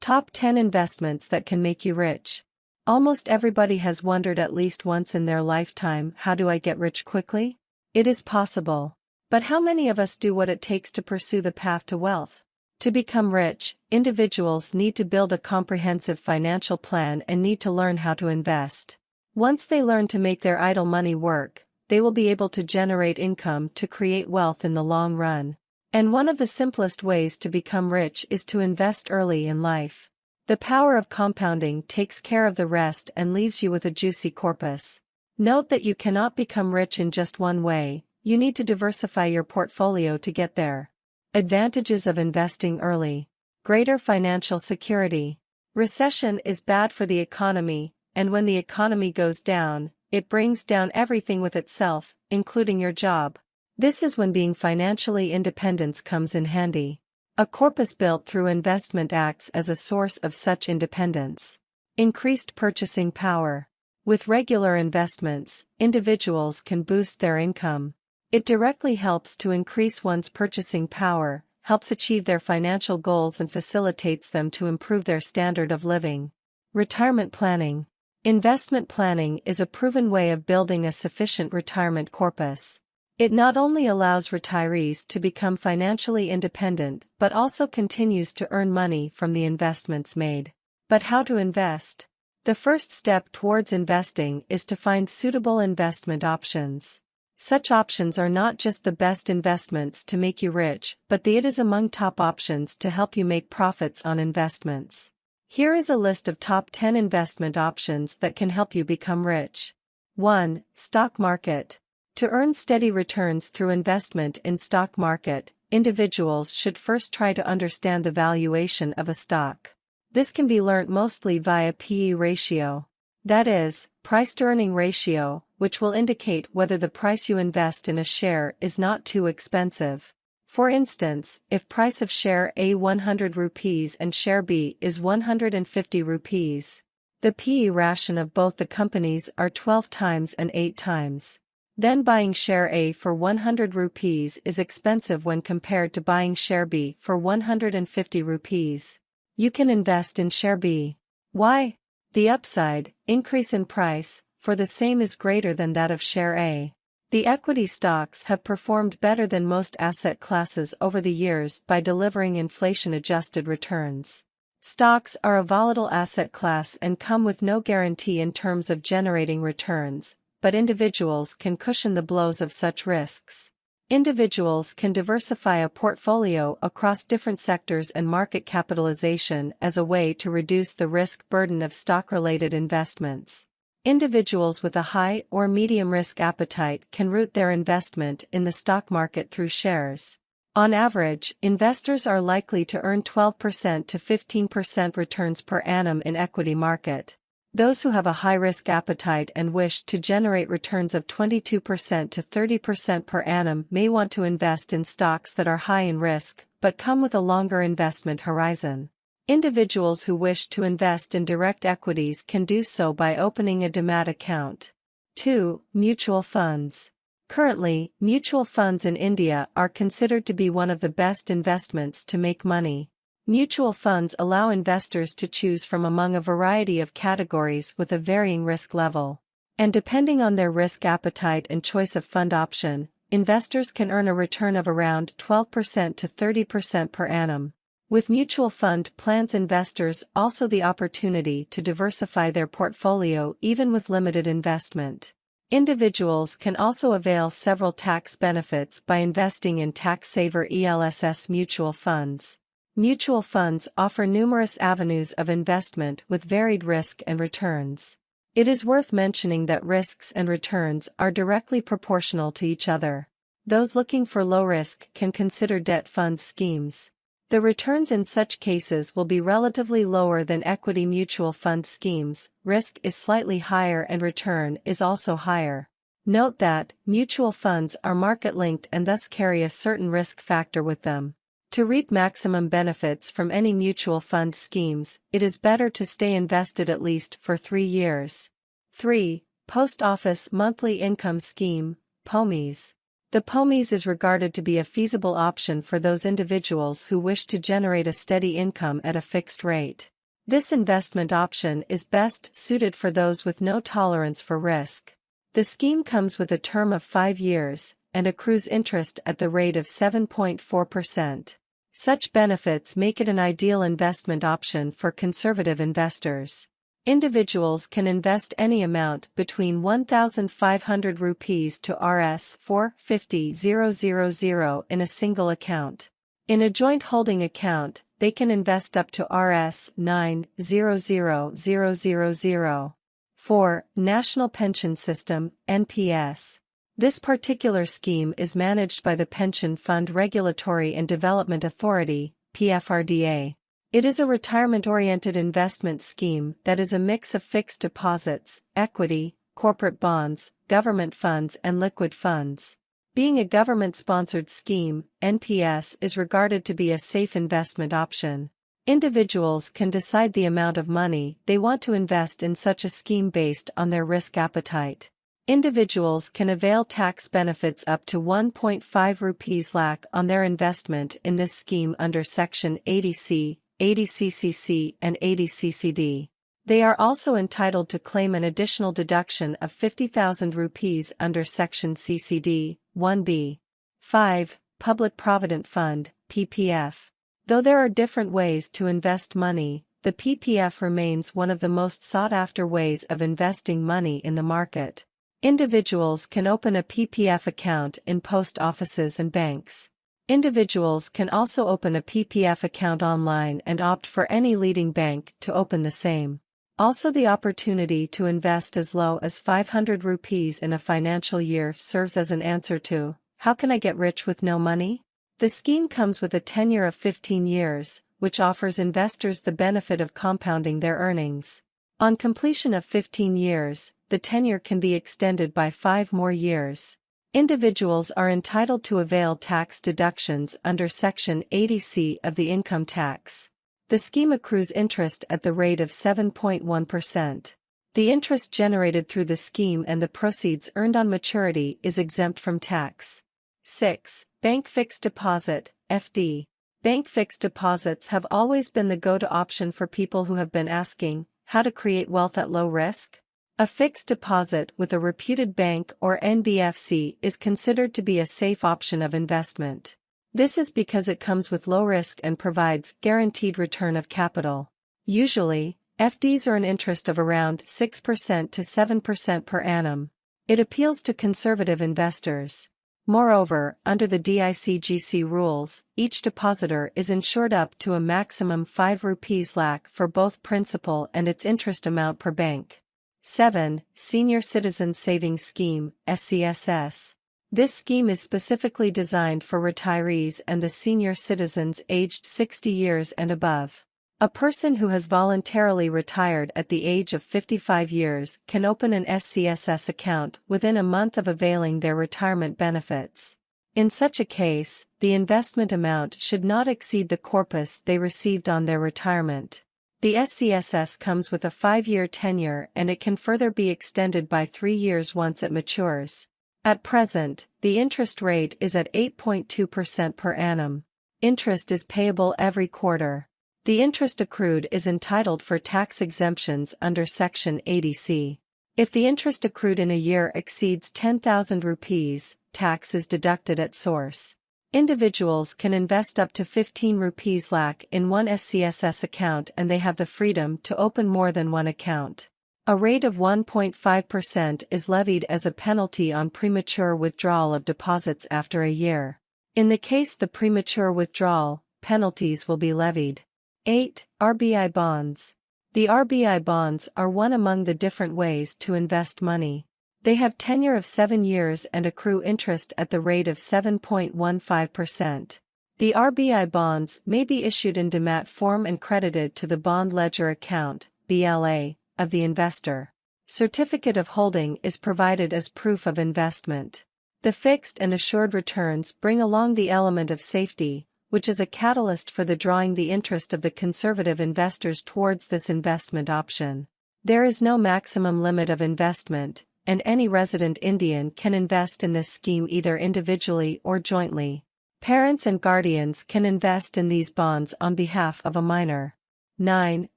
Top 10 Investments That Can Make You Rich. Almost everybody has wondered at least once in their lifetime, how do I get rich quickly? It is possible. But how many of us do what it takes to pursue the path to wealth? To become rich, individuals need to build a comprehensive financial plan and need to learn how to invest. Once they learn to make their idle money work, they will be able to generate income to create wealth in the long run. And one of the simplest ways to become rich is to invest early in life. The power of compounding takes care of the rest and leaves you with a juicy corpus. Note that you cannot become rich in just one way, you need to diversify your portfolio to get there. Advantages of investing early. Greater financial security. Recession is bad for the economy, and when the economy goes down, it brings down everything with itself, including your job. This is when being financially independent comes in handy. A corpus built through investment acts as a source of such independence. Increased purchasing power. With regular investments, individuals can boost their income. It directly helps to increase one's purchasing power, helps achieve their financial goals and facilitates them to improve their standard of living. Retirement planning. Investment planning is a proven way of building a sufficient retirement corpus. It not only allows retirees to become financially independent but also continues to earn money from the investments made. But how to invest? The first step towards investing is to find suitable investment options. Such options are not just the best investments to make you rich, but it is among top options to help you make profits on investments. Here is a list of top 10 investment options that can help you become rich. 1. Stock market. To earn steady returns through investment in stock market, individuals should first try to understand the valuation of a stock. This can be learnt mostly via P/E ratio. That is, price-to-earning ratio, which will indicate whether the price you invest in a share is not too expensive. For instance, if price of share A 100 rupees and share B is 150 rupees, the P/E ratio of both the companies are 12 times and 8 times. Then buying share A for 100 rupees is expensive when compared to buying share B for 150 rupees. You can invest in share B. Why? The upside, increase in price, for the same is greater than that of share A. The equity stocks have performed better than most asset classes over the years by delivering inflation-adjusted returns. Stocks are a volatile asset class and come with no guarantee in terms of generating returns, but individuals can cushion the blows of such risks. Individuals can diversify a portfolio across different sectors and market capitalization as a way to reduce the risk burden of stock-related investments. Individuals with a high or medium risk appetite can root their investment in the stock market through shares. On average, investors are likely to earn 12% to 15% returns per annum in equity market. Those who have a high-risk appetite and wish to generate returns of 22% to 30% per annum may want to invest in stocks that are high in risk, but come with a longer investment horizon. Individuals who wish to invest in direct equities can do so by opening a demat account. 2. Mutual funds. Currently, mutual funds in India are considered to be one of the best investments to make money. Mutual funds allow investors to choose from among a variety of categories with a varying risk level. And depending on their risk appetite and choice of fund option, investors can earn a return of around 12% to 30% per annum. With mutual fund plans, investors also the opportunity to diversify their portfolio even with limited investment. Individuals can also avail several tax benefits by investing in tax-saver ELSS mutual funds. Mutual funds offer numerous avenues of investment with varied risk and returns. It is worth mentioning that risks and returns are directly proportional to each other. Those looking for low risk can consider debt fund schemes. The returns in such cases will be relatively lower than equity mutual fund schemes, risk is slightly higher and return is also higher. Note that mutual funds are market-linked and thus carry a certain risk factor with them. To reap maximum benefits from any mutual fund schemes, it is better to stay invested at least for 3 years. 3. Post Office Monthly Income Scheme, POMIs. The POMIs is regarded to be a feasible option for those individuals who wish to generate a steady income at a fixed rate. This investment option is best suited for those with no tolerance for risk. The scheme comes with a term of 5 years and accrues interest at the rate of 7.4%. Such benefits make it an ideal investment option for conservative investors. Individuals can invest any amount between 1,500 rupees to Rs 450,000 in a single account. In a joint holding account, they can invest up to Rs 9,000,000. 4. National Pension System, NPS. This particular scheme is managed by the Pension Fund Regulatory and Development Authority, PFRDA. It is a retirement-oriented investment scheme that is a mix of fixed deposits, equity, corporate bonds, government funds and liquid funds. Being a government-sponsored scheme, NPS is regarded to be a safe investment option. Individuals can decide the amount of money they want to invest in such a scheme based on their risk appetite. Individuals can avail tax benefits up to 1.5 rupees lakh on their investment in this scheme under Section 80C, 80CCC and 80CCD. They are also entitled to claim an additional deduction of 50,000 rupees under Section CCD, 1B. 5. Public Provident Fund, PPF. Though there are different ways to invest money, the PPF remains one of the most sought-after ways of investing money in the market. Individuals can open a PPF account in post offices and banks. Individuals can also open a PPF account online and opt for any leading bank to open the same. Also, the opportunity to invest as low as 500 rupees in a financial year serves as an answer to, "How can I get rich with no money?" The scheme comes with a tenure of 15 years, which offers investors the benefit of compounding their earnings. On completion of 15 years, the tenure can be extended by 5 more years. Individuals are entitled to avail tax deductions under Section 80C of the income tax. The scheme accrues interest at the rate of 7.1%. The interest generated through the scheme and the proceeds earned on maturity is exempt from tax. 6. Bank Fixed Deposit, FD. Bank fixed deposits have always been the go-to option for people who have been asking, how to create wealth at low risk? A fixed deposit with a reputed bank or NBFC is considered to be a safe option of investment. This is because it comes with low risk and provides guaranteed return of capital. Usually, FDs earn interest of around 6% to 7% per annum. It appeals to conservative investors. Moreover, under the DICGC rules, each depositor is insured up to a maximum 5 rupees lakh for both principal and its interest amount per bank. 7. Senior Citizen Savings Scheme, SCSS. This scheme is specifically designed for retirees and the senior citizens aged 60 years and above. A person who has voluntarily retired at the age of 55 years can open an SCSS account within a month of availing their retirement benefits. In such a case, the investment amount should not exceed the corpus they received on their retirement. The SCSS comes with a 5-year tenure and it can further be extended by 3 years once it matures. At present, the interest rate is at 8.2% per annum. Interest is payable every quarter. The interest accrued is entitled for tax exemptions under Section 80C. If the interest accrued in a year exceeds 10,000 rupees, tax is deducted at source. Individuals can invest up to 15 rupees lakh in one SCSS account and they have the freedom to open more than one account. A rate of 1.5% is levied as a penalty on premature withdrawal of deposits after a year. In the case the premature withdrawal, penalties will be levied. 8. RBI Bonds. The RBI bonds are one among the different ways to invest money. They have tenure of 7 years and accrue interest at the rate of 7.15%. The RBI bonds may be issued in demat form and credited to the bond ledger account, BLA, of the investor. Certificate of holding is provided as proof of investment. The fixed and assured returns bring along the element of safety, which is a catalyst for the drawing the interest of the conservative investors towards this investment option. There is no maximum limit of investment, and any resident Indian can invest in this scheme either individually or jointly. Parents and guardians can invest in these bonds on behalf of a minor. 9.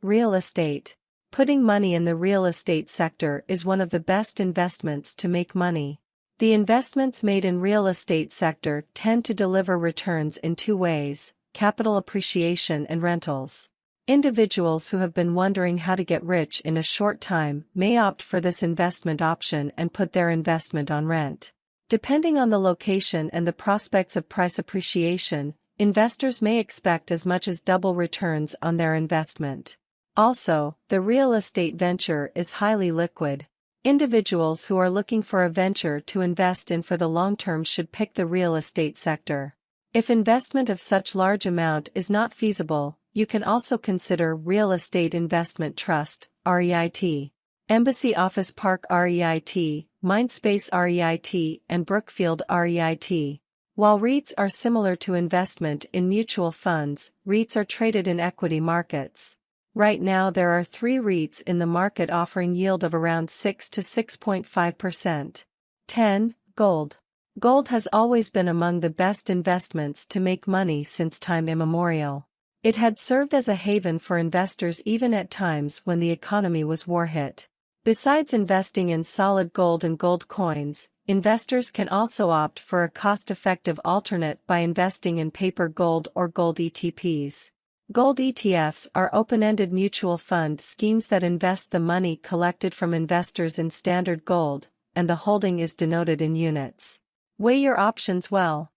Real estate. Putting money in the real estate sector is one of the best investments to make money. The investments made in real estate sector tend to deliver returns in two ways: capital appreciation and rentals. Individuals who have been wondering how to get rich in a short time may opt for this investment option and put their investment on rent. Depending on the location and the prospects of price appreciation, investors may expect as much as double returns on their investment. Also, the real estate venture is highly liquid. Individuals who are looking for a venture to invest in for the long term should pick the real estate sector. If investment of such large amount is not feasible, you can also consider Real Estate Investment Trust, REIT, Embassy Office Park REIT, Mindspace REIT, and Brookfield REIT. While REITs are similar to investment in mutual funds, REITs are traded in equity markets. Right now there are 3 REITs in the market offering yield of around 6 to 6.5%. 10. Gold. Gold has always been among the best investments to make money since time immemorial. It had served as a haven for investors even at times when the economy was war-hit. Besides investing in solid gold and gold coins, investors can also opt for a cost-effective alternate by investing in paper gold or gold ETPs. Gold ETFs are open-ended mutual fund schemes that invest the money collected from investors in standard gold, and the holding is denoted in units. Weigh your options well.